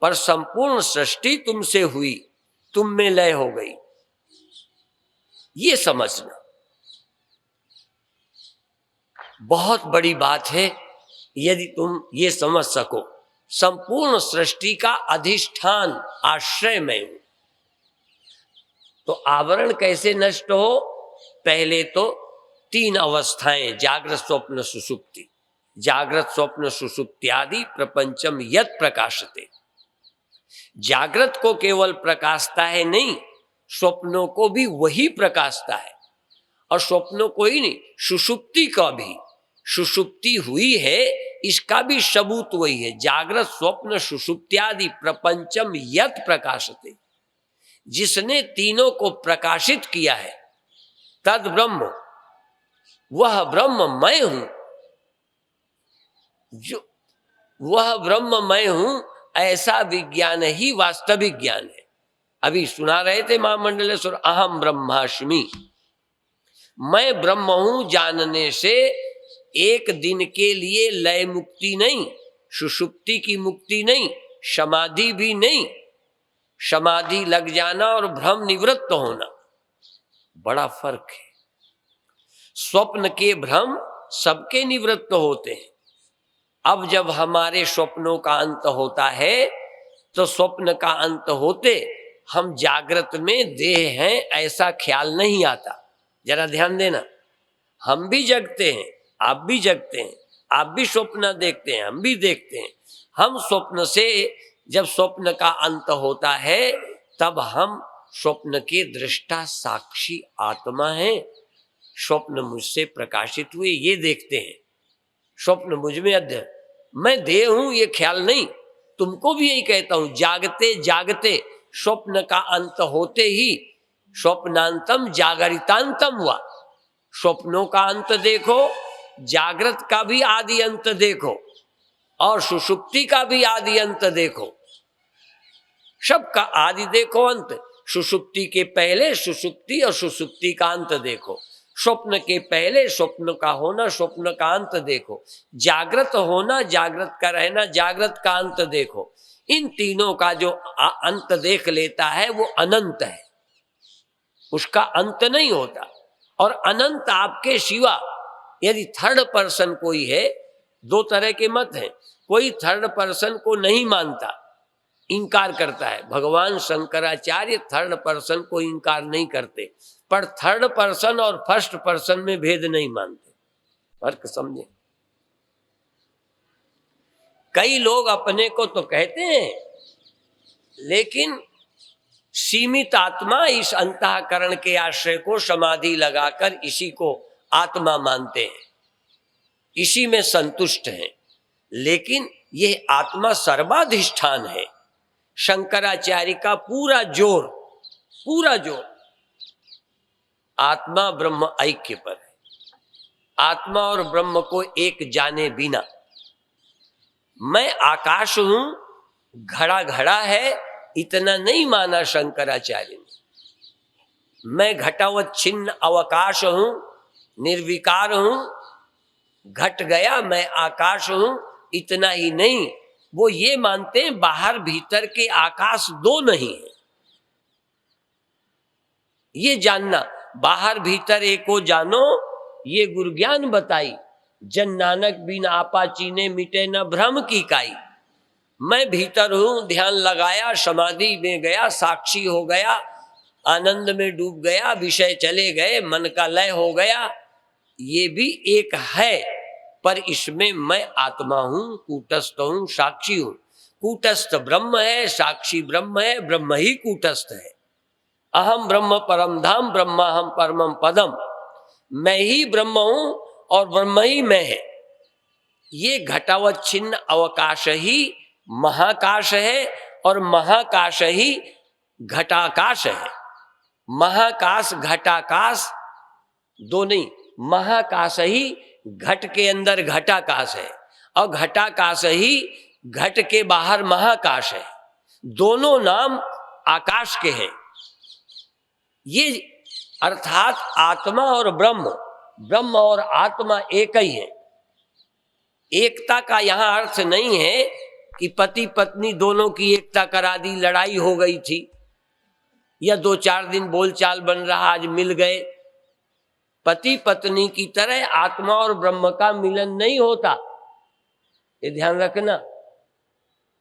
Speaker 1: पर संपूर्ण सृष्टि तुमसे हुई, तुम में लय हो गई। ये समझना बहुत बड़ी बात है। यदि तुम ये समझ सको, संपूर्ण सृष्टि का अधिष्ठान आश्रय मैं हूं, तो आवरण कैसे नष्ट हो? पहले तो 3 अवस्थाएं, जागृत स्वप्न सुषुप्ति। जागृत स्वप्न सुषुप्ति आदि प्रपंचम यत् प्रकाशते। जागृत को केवल प्रकाशता है नहीं, स्वप्नों को भी वही प्रकाशता है। और स्वप्नों को ही नहीं, सुषुप्ति का भी, सुषुप्ति हुई है इसका भी सबूत वही है। जागृत स्वप्न सुषुप्त्यादि प्रपंचम यत् प्रकाशते, जिसने तीनों को प्रकाशित किया है, तद ब्रह्म, वह ब्रह्म मैं हूं। जो वह ब्रह्म मैं हूं, ऐसा विज्ञान ही वास्तविक ज्ञान है। अभी सुना रहे थे महामंडलेश्वर, अहम ब्रह्मास्मि, मैं ब्रह्म हूं जानने से एक दिन के लिए लय मुक्ति नहीं, सुषुप्ति की मुक्ति नहीं, समाधि भी नहीं। समाधि लग जाना और भ्रम निवृत्त होना, बड़ा फर्क है। स्वप्न के भ्रम सबके निवृत्त होते हैं। अब जब हमारे स्वप्नों का अंत होता है, तो स्वप्न का अंत होते हम जागृत में देह हैं ऐसा ख्याल नहीं आता। जरा ध्यान देना, हम भी जगते हैं, आप भी जगते हैं, आप भी स्वप्न देखते हैं, हम भी देखते हैं। हम स्वप्न से, जब स्वप्न का अंत होता है, तब हम स्वप्न के दृष्टा साक्षी आत्मा हैं। स्वप्न मुझसे प्रकाशित हुए, ये देखते हैं। स्वप्न मुझ में मैं देह हूं, ये ख्याल नहीं। तुमको भी यही कहता हूं, जागते जागते स्वप्न का अंत होते ही स्वप्नांतम जागरितांतम हुआ। स्वप्नों का अंत देखो, जागृत का भी आदि अंत देखो, और सुषुप्ति का भी आदि अंत देखो। सबका आदि देखो, अंत। सुषुप्ति के पहले सुषुप्ति और सुषुप्ति का अंत देखो। स्वप्न के पहले स्वप्न का होना, स्वप्न का अंत देखो। जागृत होना, जागृत का रहना, जागृत का अंत देखो। इन तीनों का जो अंत देख लेता है वो अनंत है, उसका अंत नहीं होता। और अनंत आपके सिवा यदि थर्ड पर्सन कोई है, दो तरह के मत हैं। कोई थर्ड पर्सन को नहीं मानता, इंकार करता है। भगवान शंकराचार्य थर्ड पर्सन को इंकार नहीं करते, पर थर्ड पर्सन और फर्स्ट पर्सन में भेद नहीं मानते। फर्क समझे। कई लोग अपने को तो कहते हैं, लेकिन सीमित आत्मा इस अंतःकरण के आश्रय को समाधि लगाकर इसी को आत्मा मानते हैं, इसी में संतुष्ट हैं। लेकिन यह आत्मा सर्वाधिष्ठान है। शंकराचार्य का पूरा जोर आत्मा ब्रह्म ऐक्य पर है। आत्मा और ब्रह्म को एक जाने बिना, मैं आकाश हूं, घड़ा घड़ा है, इतना नहीं माना शंकराचार्य ने। मैं घटावच्छिन्न अवकाश हूं, निर्विकार हूं, घट गया, मैं आकाश हूं, इतना ही नहीं, वो ये मानते हैं बाहर भीतर के आकाश दो नहीं है। ये जानना, बाहर भीतर एको जानो, ये गुरु ज्ञान बताई। जन नानक बिन आपा चीने, मिटे न भ्रम की काई। मैं भीतर हूं, ध्यान लगाया, समाधि में गया, साक्षी हो गया, आनंद में डूब गया, विषय चले गए, मन का लय हो गया, ये भी एक है। पर इसमें मैं आत्मा हूं, कूटस्थ हूं, साक्षी हूं। कूटस्थ ब्रह्म है, साक्षी ब्रह्म है, ब्रह्म ही कूटस्थ है। अहम ब्रह्म परम धाम, ब्रह्माहम परमम पदम। मैं ही ब्रह्म हूं और ब्रह्म ही मैं है। ये घटावच्छिन्न अवकाश ही महाकाश है, और महाकाश ही घटाकाश है। महाकाश घटाकाश दो नहीं, महाकाश ही घट के अंदर घटाकाश है, और घटाकाश ही घट के बाहर महाकाश है। दोनों नाम आकाश के हैं। ये अर्थात आत्मा और ब्रह्म, ब्रह्म और आत्मा एक ही है। एकता का यहां अर्थ नहीं है कि पति पत्नी दोनों की एकता करा दी, लड़ाई हो गई थी, या 2-4 दिन बोलचाल बन रहा, आज मिल गए। पति पत्नी की तरह आत्मा और ब्रह्म का मिलन नहीं होता, ये ध्यान रखना।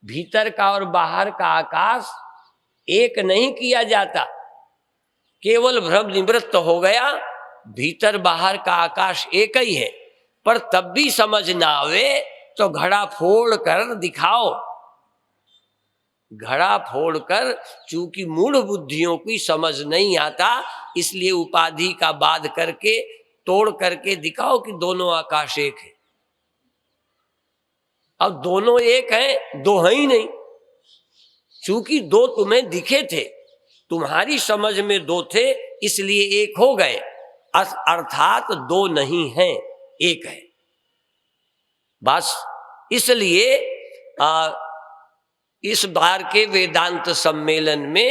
Speaker 1: भीतर का और बाहर का आकाश एक नहीं किया जाता, केवल भ्रम निवृत्त हो गया, भीतर बाहर का आकाश एक ही है। पर तब भी समझ ना आवे तो घड़ा फोड़ कर दिखाओ। घड़ा फोड़कर, चूंकि मूढ़ बुद्धियों की समझ नहीं आता, इसलिए उपाधि का बाध करके, तोड़ करके दिखाओ कि दोनों आकाश एक है। अब दोनों एक हैं, दो हैं ही नहीं। चूंकि दो तुम्हें दिखे थे, तुम्हारी समझ में दो थे, इसलिए एक हो गए। अर्थात दो नहीं हैं, एक है। बस इसलिए इस बार के वेदांत सम्मेलन में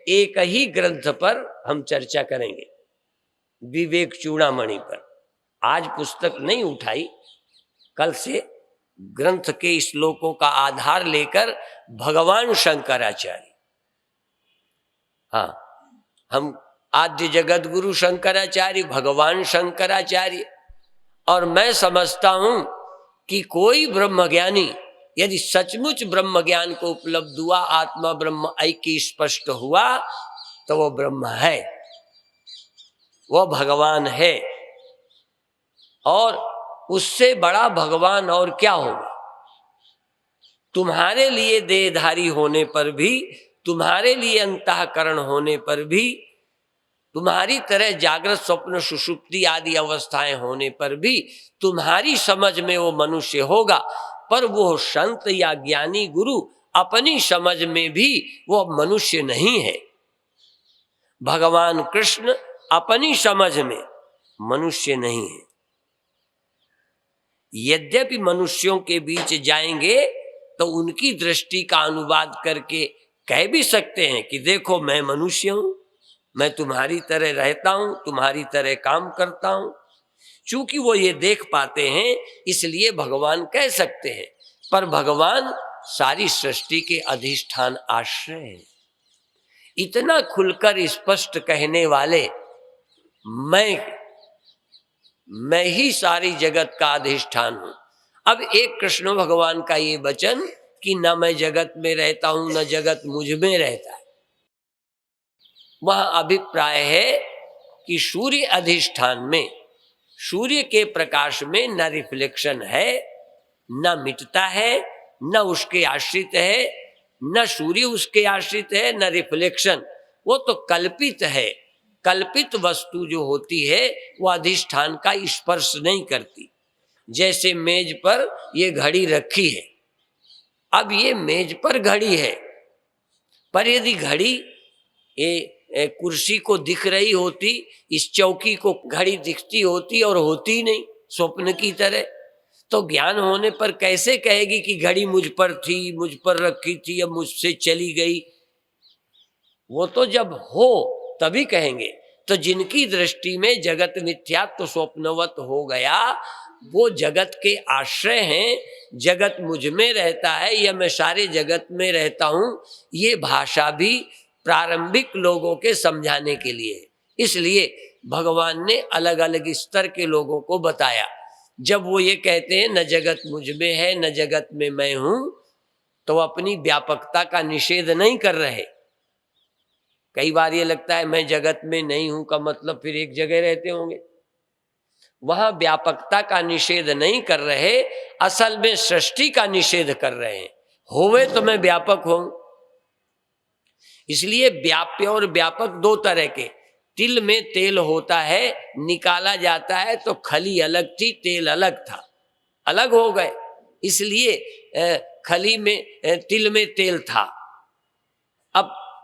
Speaker 1: एक ही ग्रंथ पर हम चर्चा करेंगे, विवेक चूड़ामणि पर। आज पुस्तक नहीं उठाई, कल से ग्रंथ के श्लोकों का आधार लेकर भगवान शंकराचार्य, हाँ, हम आद्य जगत गुरु शंकराचार्य, भगवान शंकराचार्य। और मैं समझता हूं कि कोई ब्रह्मज्ञानी यदि सचमुच ब्रह्म ज्ञान को उपलब्ध हुआ, आत्मा ब्रह्म ऐक्य स्पष्ट हुआ, तो वो ब्रह्म है, वो भगवान है। और उससे बड़ा भगवान और क्या होगा। तुम्हारे लिए देहधारी होने पर भी, तुम्हारे लिए अंतःकरण होने पर भी, तुम्हारी तरह जागृत स्वप्न सुषुप्ति आदि अवस्थाएं होने पर भी तुम्हारी समझ में वो मनुष्य होगा, पर वो संत या ज्ञानी गुरु अपनी समझ में भी वो मनुष्य नहीं है। भगवान कृष्ण अपनी समझ में मनुष्य नहीं है। यद्यपि मनुष्यों के बीच जाएंगे तो उनकी दृष्टि का अनुवाद करके कह भी सकते हैं कि देखो मैं मनुष्य हूं, मैं तुम्हारी तरह रहता हूं, तुम्हारी तरह काम करता हूं। चूंकि वो ये देख पाते हैं इसलिए भगवान कह सकते हैं, पर भगवान सारी सृष्टि के अधिष्ठान आश्रय हैं। इतना खुलकर स्पष्ट कहने वाले मैं ही सारी जगत का अधिष्ठान हूं। अब एक कृष्ण भगवान का ये वचन कि न मैं जगत में रहता हूं न जगत मुझ में रहता है, वह अभिप्राय है कि सूर्य अधिष्ठान में, सूर्य के प्रकाश में न रिफ्लेक्शन है, न मिटता है, न उसके आश्रित है, न सूर्य उसके आश्रित है, न रिफ्लेक्शन। वो तो कल्पित है। कल्पित वस्तु जो होती है वो अधिष्ठान का स्पर्श नहीं करती। जैसे मेज पर ये घड़ी रखी है, अब ये मेज पर घड़ी है, पर यदि घड़ी ये कुर्सी को दिख रही होती, इस चौकी को घड़ी दिखती होती और होती नहीं, स्वप्न की तरह, तो ज्ञान होने पर कैसे कहेगी कि घड़ी मुझ पर थी, मुझ पर रखी थी, अब मुझसे चली गई। वो तो जब हो तभी कहेंगे। तो जिनकी दृष्टि में जगत मिथ्यात्व स्वप्नवत हो गया, वो जगत के आश्रय हैं। जगत मुझ में रहता है या मैं सारे जगत में रहता हूं, ये भाषा भी प्रारंभिक लोगों के समझाने के लिए है। इसलिए भगवान ने अलग अलग स्तर के लोगों को बताया। जब वो ये कहते हैं न जगत मुझ में है न जगत में मैं हूं, तो अपनी व्यापकता का निषेध नहीं कर रहे। कई बार ये लगता है मैं जगत में नहीं हूं का मतलब फिर एक जगह रहते होंगे। वहां व्यापकता का निषेध नहीं कर रहे, असल में सृष्टि का निषेध कर रहे हैं। होवे तो मैं व्यापक हूं। इसलिए व्याप्य और व्यापक दो तरह के। तिल में तेल होता है, निकाला जाता है तो खली अलग थी, तेल अलग था, अलग हो गए। इसलिए खली में तिल में तेल था,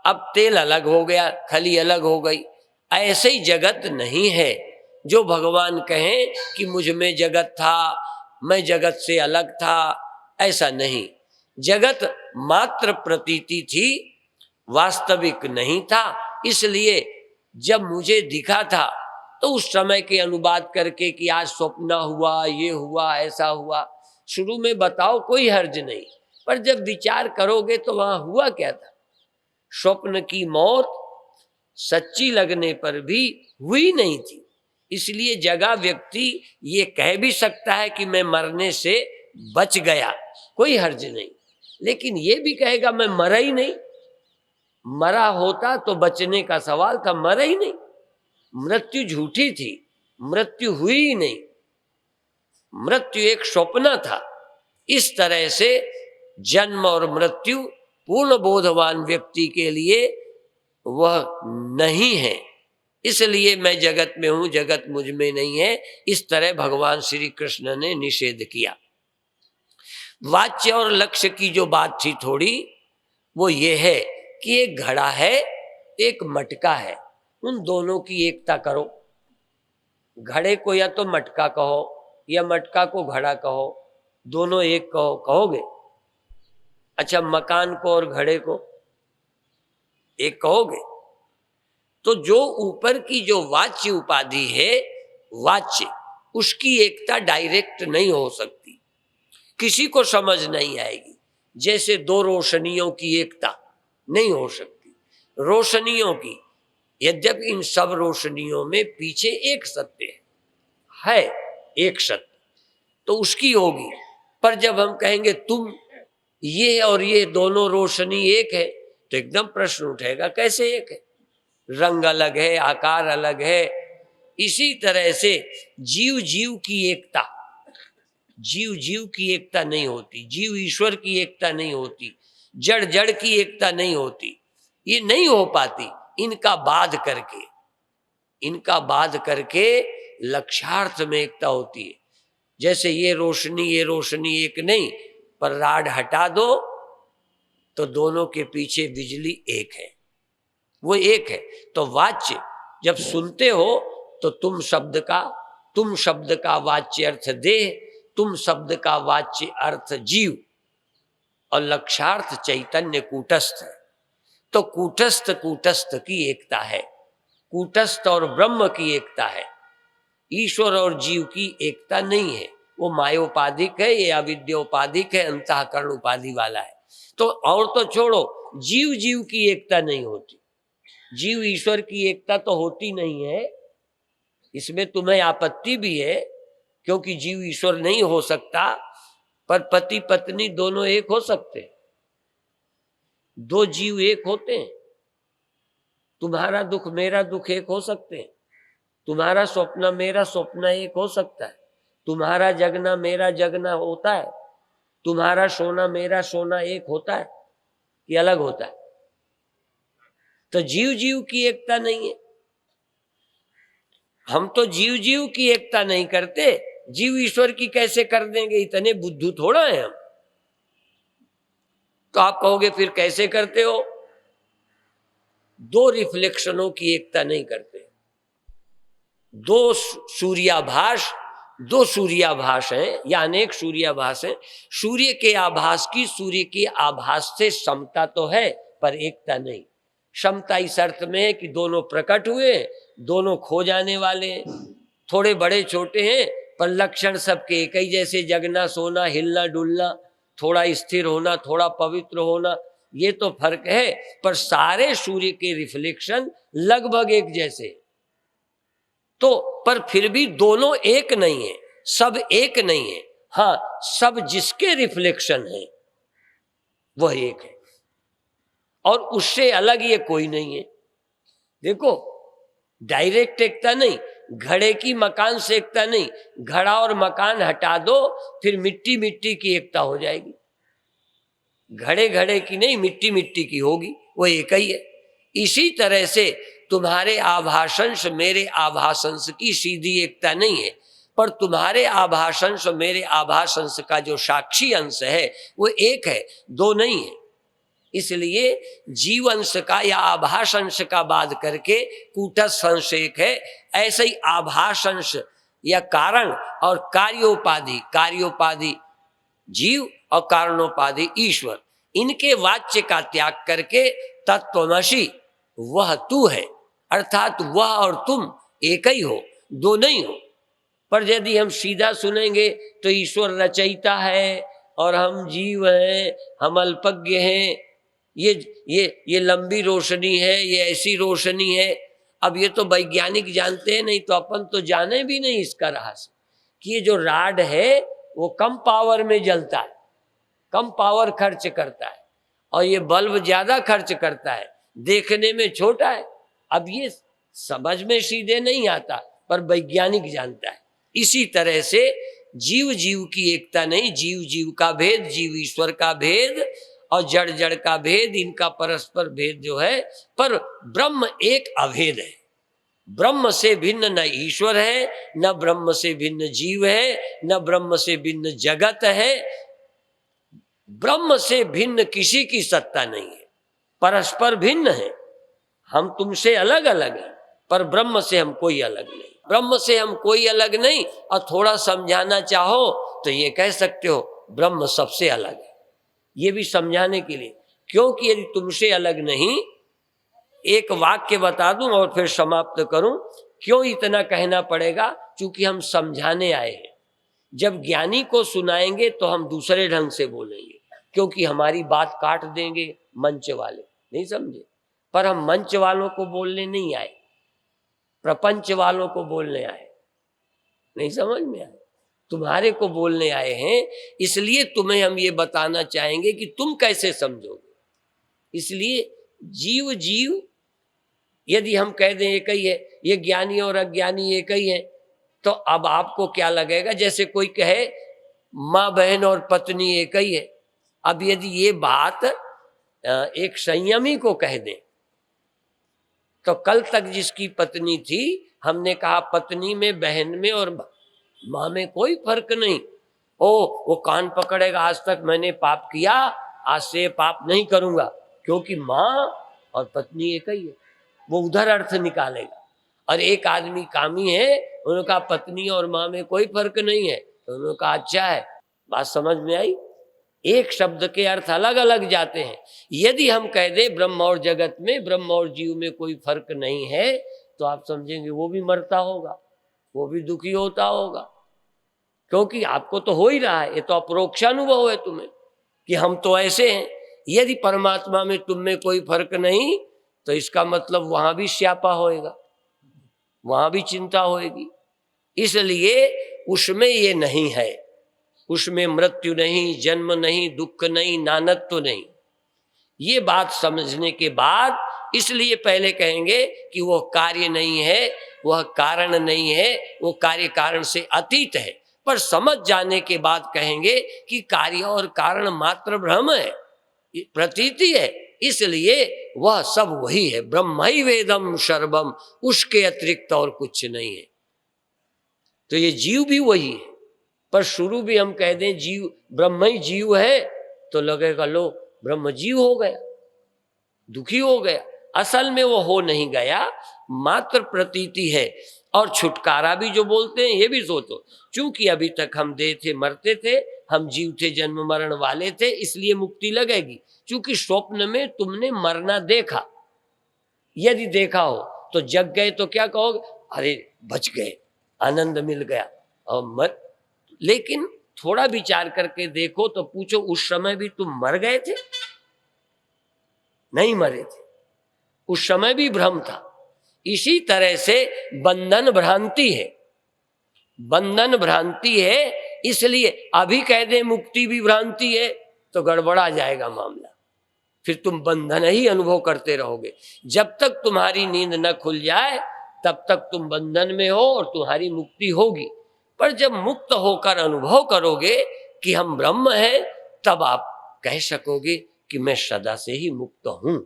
Speaker 1: अब तेल अलग हो गया, खली अलग हो गई। ऐसे ही जगत नहीं है जो भगवान कहें कि मुझ में जगत था, मैं जगत से अलग था, ऐसा नहीं। जगत मात्र प्रतीति थी, वास्तविक नहीं था। इसलिए जब मुझे दिखा था तो उस समय के अनुवाद करके कि आज स्वप्न हुआ, ये हुआ, ऐसा हुआ, शुरू में बताओ कोई हर्ज नहीं, पर जब विचार करोगे तो वहां हुआ क्या था। स्वप्न की मौत सच्ची लगने पर भी हुई नहीं थी। इसलिए जगह व्यक्ति ये कह भी सकता है कि मैं मरने से बच गया, कोई हर्ज नहीं, लेकिन ये भी कहेगा मैं मरा ही नहीं। मरा होता तो बचने का सवाल था, मरा ही नहीं। मृत्यु झूठी थी, मृत्यु हुई ही नहीं, मृत्यु एक स्वप्न था। इस तरह से जन्म और मृत्यु पूर्ण बोधवान व्यक्ति के लिए वह नहीं है। इसलिए मैं जगत में हूं, जगत मुझ में नहीं है, इस तरह भगवान श्री कृष्ण ने निषेध किया। वाच्य और लक्ष्य की जो बात थी थोड़ी, वो ये है कि एक घड़ा है, एक मटका है, उन दोनों की एकता करो। घड़े को या तो मटका कहो या मटका को घड़ा कहो, दोनों एक कहो, कहोगे? अच्छा, मकान को और घड़े को एक कहोगे? तो जो ऊपर की जो वाच्य उपाधि है, वाच्य, उसकी एकता डायरेक्ट नहीं हो सकती, किसी को समझ नहीं आएगी। जैसे दो रोशनियों की एकता नहीं हो सकती। रोशनियों की, यद्यपि इन सब रोशनियों में पीछे एक सत्य है, एक सत्य, तो उसकी होगी। पर जब हम कहेंगे तुम ये और ये दोनों रोशनी एक है, तो एकदम प्रश्न उठेगा कैसे एक है? रंग अलग है, आकार अलग है। इसी तरह से जीव जीव की एकता, जीव जीव की एकता नहीं होती, जीव ईश्वर की एकता नहीं होती, जड़ जड़ की एकता नहीं होती, ये नहीं हो पाती। इनका बाध करके, इनका बाध करके लक्ष्यार्थ में एकता होती है। जैसे ये रोशनी एक नहीं, पर राड हटा दो तो दोनों के पीछे बिजली एक है, वो एक है। तो वाच्य जब सुनते हो तो तुम शब्द का वाच्य अर्थ देह, तुम शब्द का वाच्य अर्थ जीव, और लक्षार्थ चैतन्य कूटस्थ। तो कूटस्थ की एकता है, कूटस्थ और ब्रह्म की एकता है, ईश्वर और जीव की एकता नहीं है। वो मायोपाधिक है, ये अविद्योपाधिक है, अंतःकरण उपाधि वाला है। तो और तो छोड़ो, जीव जीव की एकता नहीं होती, जीव ईश्वर की एकता तो होती नहीं है। इसमें तुम्हें आपत्ति भी है, क्योंकि जीव ईश्वर नहीं हो सकता, पर पति पत्नी दोनों एक हो सकते हैं, दो जीव एक होते हैं। तुम्हारा दुख मेरा दुख एक हो सकते हैं, तुम्हारा स्वप्न मेरा स्वप्न एक हो सकता है, तुम्हारा जगना मेरा जगना होता है, तुम्हारा सोना मेरा सोना एक होता है कि अलग होता है। तो जीव जीव की एकता नहीं है। हम तो जीव जीव की एकता नहीं करते, जीव ईश्वर की कैसे कर देंगे, इतने बुद्धू थोड़ा है हम। तो आप कहोगे फिर कैसे करते हो? दो रिफ्लेक्शनों की एकता नहीं करते, दो सूर्याभास हैं या अनेक सूर्याभास हैं। सूर्य के आभास की सूर्य के आभास से समता तो है, पर एकता नहीं। समता इस अर्थ में है कि दोनों प्रकट हुए, दोनों खो जाने वाले हैं, थोड़े बड़े छोटे हैं, पर लक्षण सबके एक ही जैसे, जगना सोना हिलना डुलना, थोड़ा स्थिर होना थोड़ा पवित्र होना, ये तो फर्क है। पर सारे सूर्य के रिफ्लेक्शन लगभग एक जैसे। तो पर फिर भी दोनों एक नहीं है, सब एक नहीं है। हाँ, सब जिसके रिफ्लेक्शन है वह एक है, और उससे अलग ये कोई नहीं है। देखो, डायरेक्ट एकता नहीं, घड़े की मकान से एकता नहीं, घड़ा और मकान हटा दो फिर मिट्टी मिट्टी की एकता हो जाएगी। घड़े घड़े की नहीं, मिट्टी मिट्टी की होगी, वो एक ही है। इसी तरह से तुम्हारे आभासंश मेरे आभासंश की सीधी एकता नहीं है, पर तुम्हारे आभासंश मेरे आभासंश का जो साक्षी अंश है वो एक है, दो नहीं है। इसलिए जीव अंश का या आभास अंश का बाद करके कूटस्थ अंश एक है। ऐसे ही आभास अंश या कारण और कार्योपाधि जीव और कारणोपाधि ईश्वर, इनके वाच्य का त्याग करके तत्त्वमसि वह तू है, अर्थात वह और तुम एक ही हो, दो नहीं हो। पर यदि हम सीधा सुनेंगे तो ईश्वर रचयिता है और हम जीव हैं, हम अल्पज्ञ हैं, ये लंबी रोशनी है, ये ऐसी रोशनी है। अब ये तो वैज्ञानिक जानते हैं, नहीं तो अपन तो जाने भी नहीं इसका रहस्य कि ये जो राड है वो कम पावर में जलता है, कम पावर खर्च करता है, और ये बल्ब ज्यादा खर्च करता है, देखने में छोटा है। अब ये समझ में सीधे नहीं आता, पर वैज्ञानिक जानता है। इसी तरह से जीव जीव की एकता नहीं, जीव जीव का भेद, जीव ईश्वर का भेद और जड़ जड़ का भेद, इनका परस्पर भेद जो है, पर ब्रह्म एक अभेद है। ब्रह्म से भिन्न न ईश्वर है, न ब्रह्म से भिन्न जीव है, न ब्रह्म से भिन्न जगत है। ब्रह्म से भिन्न किसी की सत्ता नहीं है, परस्पर भिन्न है। हम तुमसे अलग अलग हैं, पर ब्रह्म से हम कोई अलग नहीं। ब्रह्म से हम कोई अलग नहीं, और थोड़ा समझाना चाहो तो ये कह सकते हो ब्रह्म सबसे अलग है। ये भी समझाने के लिए, क्योंकि यदि तुमसे अलग नहीं, एक वाक्य बता दूं और फिर समाप्त करूं। क्यों इतना कहना पड़ेगा? क्योंकि हम समझाने आए हैं। जब ज्ञानी को सुनाएंगे तो हम दूसरे ढंग से बोलेंगे, क्योंकि हमारी बात काट देंगे मंच वाले, नहीं समझे। पर हम मंच वालों को बोलने नहीं आए, प्रपंच वालों को बोलने आए, नहीं समझ में आए, तुम्हारे को बोलने आए हैं। इसलिए तुम्हें हम ये बताना चाहेंगे कि तुम कैसे समझोगे। इसलिए जीव जीव यदि हम कह दें एक ही है, ये ज्ञानी और अज्ञानी एक ही है, तो अब आपको क्या लगेगा? जैसे कोई कहे माँ बहन और पत्नी एक ही है। अब यदि ये बात एक संयमी को कह दें, तो कल तक जिसकी पत्नी थी, हमने कहा पत्नी में, बहन में और माँ में कोई फर्क नहीं। ओ वो कान पकड़ेगा, आज तक मैंने पाप किया, आज से पाप नहीं करूंगा, क्योंकि माँ और पत्नी एक ही है, वो उधर अर्थ निकालेगा। और एक आदमी कामी है, उन्होंने कहा पत्नी और माँ में कोई फर्क नहीं है, तो उन्होंने कहा अच्छा है। बात समझ में आई? एक शब्द के अर्थ अलग अलग जाते हैं। यदि हम कह दें ब्रह्म और जगत में, ब्रह्म और जीव में कोई फर्क नहीं है, तो आप समझेंगे वो भी मरता होगा, वो भी दुखी होता होगा, क्योंकि आपको तो हो ही रहा है, ये तो अपरोक्षानुभव है तुम्हें कि हम तो ऐसे हैं। यदि परमात्मा में तुम में कोई फर्क नहीं, तो इसका मतलब वहां भी स्यापा होएगा, वहां भी चिंता होएगी। इसलिए उसमें ये नहीं है, उसमें मृत्यु नहीं, जन्म नहीं, दुख नहीं, नानत्व नहीं। ये बात समझने के बाद इसलिए पहले कहेंगे कि वो कार्य नहीं है, वह कारण नहीं है, वो कार्य कारण से अतीत है। पर समझ जाने के बाद कहेंगे कि कार्य और कारण मात्र भ्रम है, प्रतीति है, इसलिए वह सब वही है। ब्रह्म ही वेदम सर्वम, उसके अतिरिक्त और कुछ नहीं है। तो ये जीव भी वही है। पर शुरू भी हम कह दें जीव ब्रह्म ही जीव है, तो लगेगा लो ब्रह्म जीव हो गया, दुखी हो गया। असल में वो हो नहीं गया, मात्र प्रतीति है। और छुटकारा भी जो बोलते हैं, ये भी सोचो, क्योंकि अभी तक हम देह थे, मरते थे, हम जीव थे, जन्म मरण वाले थे, इसलिए मुक्ति लगेगी। क्योंकि स्वप्न में तुमने मरना देखा, यदि देखा हो तो जग गए तो क्या कहोगे? अरे बच गए, आनंद मिल गया। और लेकिन थोड़ा विचार करके देखो तो पूछो, उस समय भी तुम मर गए थे? नहीं मरे थे, उस समय भी भ्रम था। इसी तरह से बंधन भ्रांति है, बंधन भ्रांति है। इसलिए अभी कह दे मुक्ति भी भ्रांति है तो गड़बड़ा जाएगा मामला, फिर तुम बंधन ही अनुभव करते रहोगे। जब तक तुम्हारी नींद न खुल जाए तब तक तुम बंधन में हो और तुम्हारी मुक्ति होगी। पर जब मुक्त होकर अनुभव करोगे कि हम ब्रह्म हैं, तब आप कह सकोगे कि मैं सदा से ही मुक्त हूं।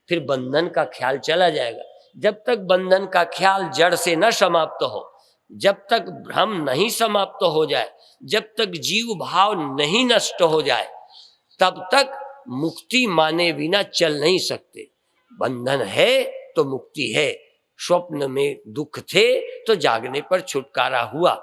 Speaker 1: फिर बंधन का ख्याल चला जाएगा। जब तक बंधन का ख्याल जड़ से न समाप्त हो, जब तक भ्रम नहीं समाप्त हो जाए, जब तक जीव भाव नहीं नष्ट हो जाए, तब तक मुक्ति माने बिना चल नहीं सकते। बंधन है तो मुक्ति है। स्वप्न में दुख थे तो जागने पर छुटकारा हुआ।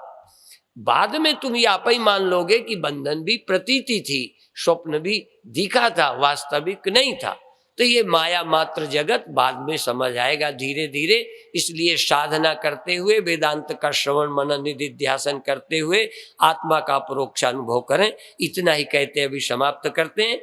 Speaker 1: बाद में तुम ये आप ही मान लोगे कि बंधन भी प्रतीति थी, स्वप्न भी दिखा था, वास्तविक नहीं था। तो ये माया मात्र जगत बाद में समझ आएगा धीरे धीरे। इसलिए साधना करते हुए, वेदांत का श्रवण मनन निधिध्यासन करते हुए आत्मा का परोक्षानुभव करें। इतना ही कहते अभी समाप्त करते हैं।